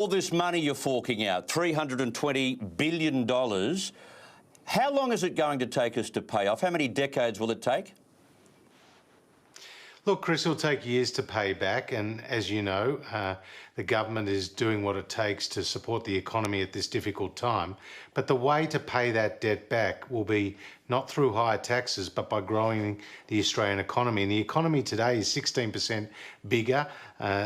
All this money you're forking out, $320 billion, how long is it going to take us to pay off? How many decades will it take? Look, Chris, it'll take years to pay back, and as you know, the government is doing what it takes to support the economy at this difficult time. But the way to pay that debt back will be not through higher taxes, but by growing the Australian economy. And the economy today is 16% bigger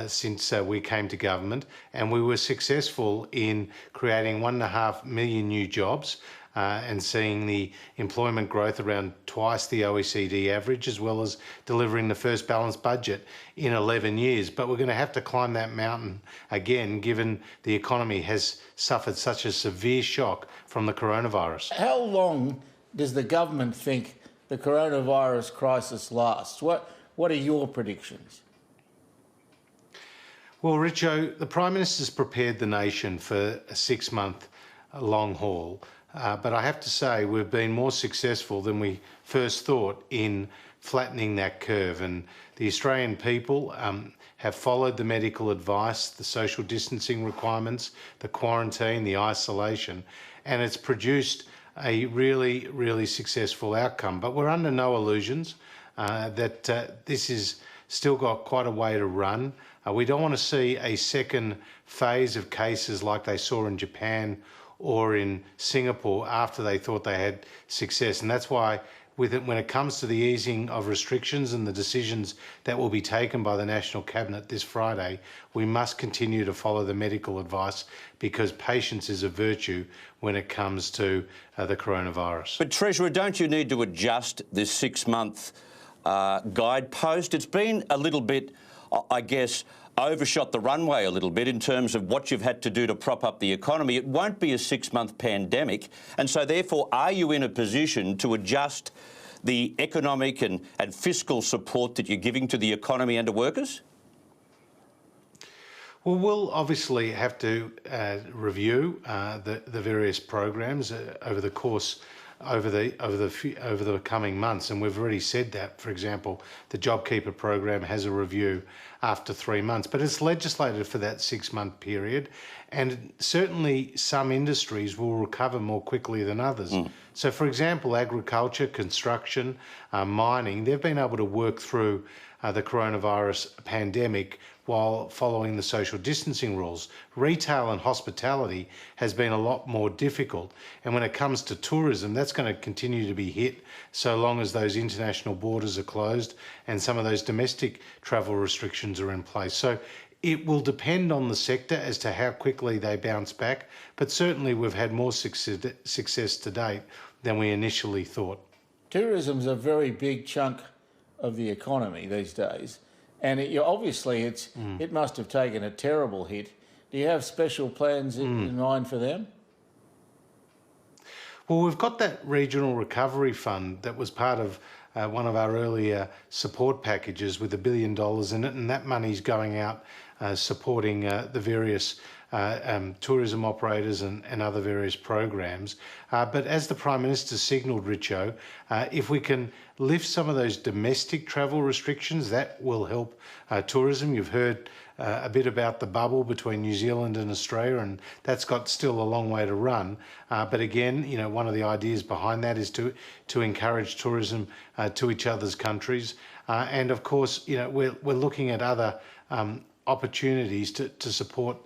since we came to government, and we were successful in creating 1.5 million new jobs. And seeing the employment growth around twice the OECD average, as well as delivering the first balanced budget in 11 years. But we're going to have to climb that mountain again, given the economy has suffered such a severe shock from the coronavirus. How long does the government think the coronavirus crisis lasts? What are your predictions? Well, Richo, the Prime Minister's prepared the nation for a 6-month long haul. But I have to say we've been more successful than we first thought in flattening that curve. And the Australian people have followed the medical advice, the social distancing requirements, the quarantine, the isolation, and it's produced a really, really successful outcome. But we're under no illusions that this is still got quite a way to run. We don't want to see a second phase of cases like they saw in Japan or in Singapore after they thought they had success. And that's why when it comes to the easing of restrictions and the decisions that will be taken by the National Cabinet this Friday, we must continue to follow the medical advice, because patience is a virtue when it comes to the coronavirus. But Treasurer, don't you need to adjust this 6-month guidepost? It's been a little bit, I guess, overshot the runway a little bit in terms of what you've had to do to prop up the economy. It won't be a 6-month pandemic, and so therefore are you in a position to adjust the economic and fiscal support that you're giving to the economy and to workers? Well, we'll obviously have to review the various programs over the course over the coming months, and we've already said that. For example, the JobKeeper program has a review after 3 months, but it's legislated for that 6-month period, and certainly some industries will recover more quickly than others. So, for example, agriculture, construction, mining, they've been able to work through the coronavirus pandemic while following the social distancing rules. Retail and hospitality has been a lot more difficult. And when it comes to tourism, that's going to continue to be hit so long as those international borders are closed and some of those domestic travel restrictions are in place. So it will depend on the sector as to how quickly they bounce back, but certainly we've had more success to date than we initially thought. Tourism's a very big chunk of the economy these days, and it must have taken a terrible hit. Do you have special plans in mind for them? Well, we've got that regional recovery fund that was part of one of our earlier support packages with $1 billion in it, and that money's going out supporting the various tourism operators and other various programs. But as the Prime Minister signalled, Richo, if we can lift some of those domestic travel restrictions, that will help tourism. You've heard a bit about the bubble between New Zealand and Australia, and that's got still a long way to run. But again, you know, one of the ideas behind that is to encourage tourism to each other's countries. And of course, you know, we're looking at other opportunities to support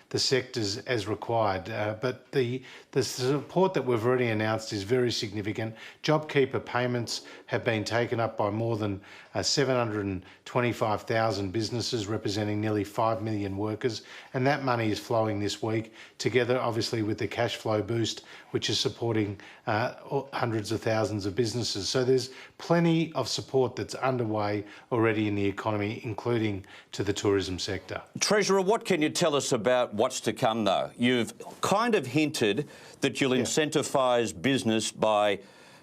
the sectors as required. But the support that we've already announced is very significant. JobKeeper payments have been taken up by more than 725,000 businesses, representing nearly 5 million workers. And that money is flowing this week, together obviously with the cash flow boost, which is supporting hundreds of thousands of businesses. So there's plenty of support that's underway already in the economy, including to the tourism sector. Treasurer, what can you tell us about what's to come, though? You've kind of hinted that you'll incentivise business by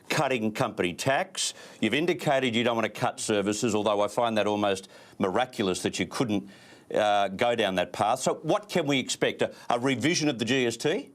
cutting company tax. You've indicated you don't want to cut services, although I find that almost miraculous that you couldn't go down that path. So what can we expect? A revision of the GST?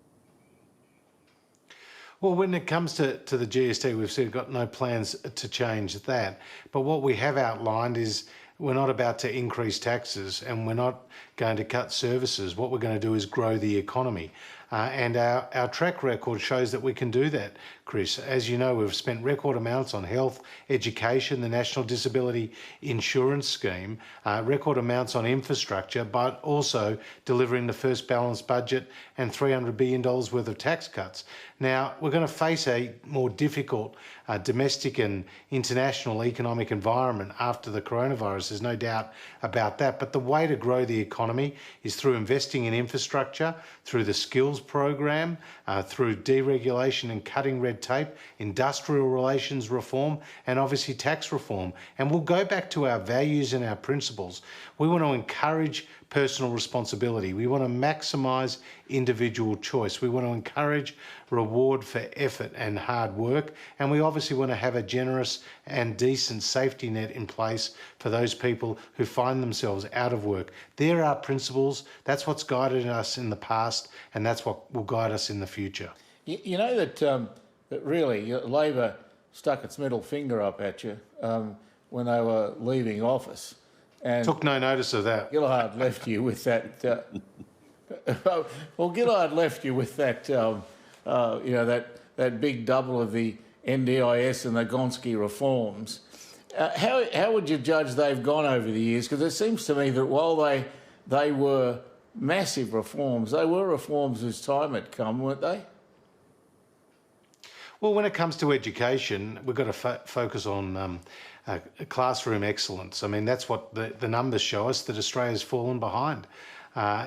Well, when it comes to the GST, we've got no plans to change that. But what we have outlined is we're not about to increase taxes, and we're not going to cut services. What we're going to do is grow the economy. And our track record shows that we can do that, Chris. As you know, we've spent record amounts on health, education, the National Disability Insurance Scheme, record amounts on infrastructure, but also delivering the first balanced budget and $300 billion worth of tax cuts. Now, we're going to face a more difficult domestic and international economic environment after the coronavirus. There's no doubt about that. But the way to grow the economy is through investing in infrastructure, through the skills program, through deregulation and cutting red tape, industrial relations reform, and obviously tax reform. And we'll go back to our values and our principles. We want to encourage personal responsibility. We want to maximise individual choice. We want to encourage reward for effort and hard work. And we obviously want to have a generous and decent safety net in place for those people who find themselves out of work. There are principles. That's what's guided us in the past, and that's what will guide us in the future. You know that that really Labor stuck its middle finger up at you when they were leaving office. And took no notice of that. Gillard left you with that. Well, Gillard left you with that. That big double of the NDIS and the Gonski reforms. How would you judge they've gone over the years? Because it seems to me that while they were massive reforms, they were reforms whose time had come, weren't they? Well, when it comes to education, we've got to focus on classroom excellence. I mean, that's what the numbers show us, that Australia's fallen behind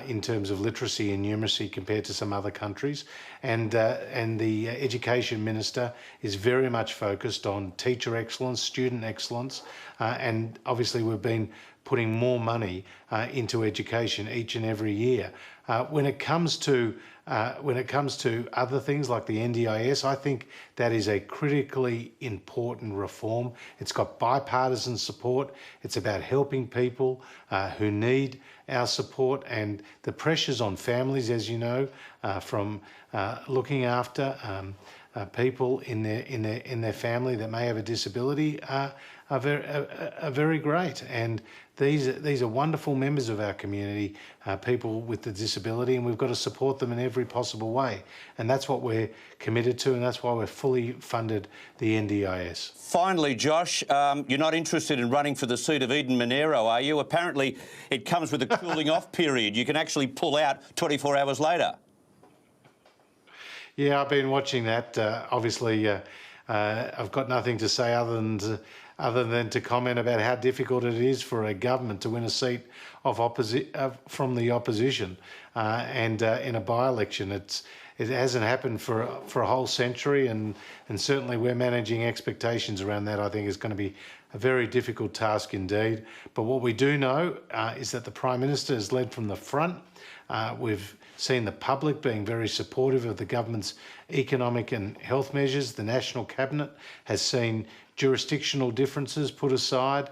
in terms of literacy and numeracy compared to some other countries. And the Education Minister is very much focused on teacher excellence, student excellence, and obviously we've been putting more money into education each and every year. When it comes to other things like the NDIS, I think that is a critically important reform. It's got bipartisan support. It's about helping people who need our support, and the pressures on families, as you know, from looking after people in their family that may have a disability are very great. And these are wonderful members of our community, people with the disability, and we've got to support them in every possible way. And that's what we're committed to, and that's why we're fully funded the NDIS. Finally, Josh, you're not interested in running for the seat of Eden Monero, are you? Apparently it comes with a cooling off period. You can actually pull out 24 hours later. Yeah, I've been watching that. Obviously, I've got nothing to say other than to comment about how difficult it is for a government to win a seat from the opposition, and in a by-election. It hasn't happened for a whole century, and certainly we're managing expectations around that. I think is going to be a very difficult task indeed. But what we do know is that the Prime Minister has led from the front. We've seen the public being very supportive of the government's economic and health measures. The National Cabinet has seen jurisdictional differences put aside,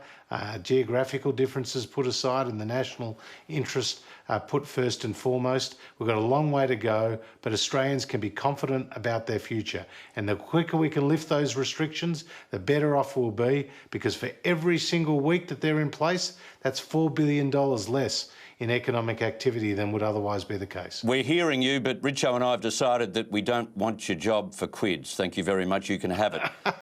geographical differences put aside, and the national interest put first and foremost. We've got a long way to go, but Australians can be confident about their future. And the quicker we can lift those restrictions, the better off we'll be, because for every single week that they're in place, that's $4 billion less in economic activity than would otherwise be the case. We're hearing you, but Richo and I have decided that we don't want your job for quids. Thank you very much. You can have it.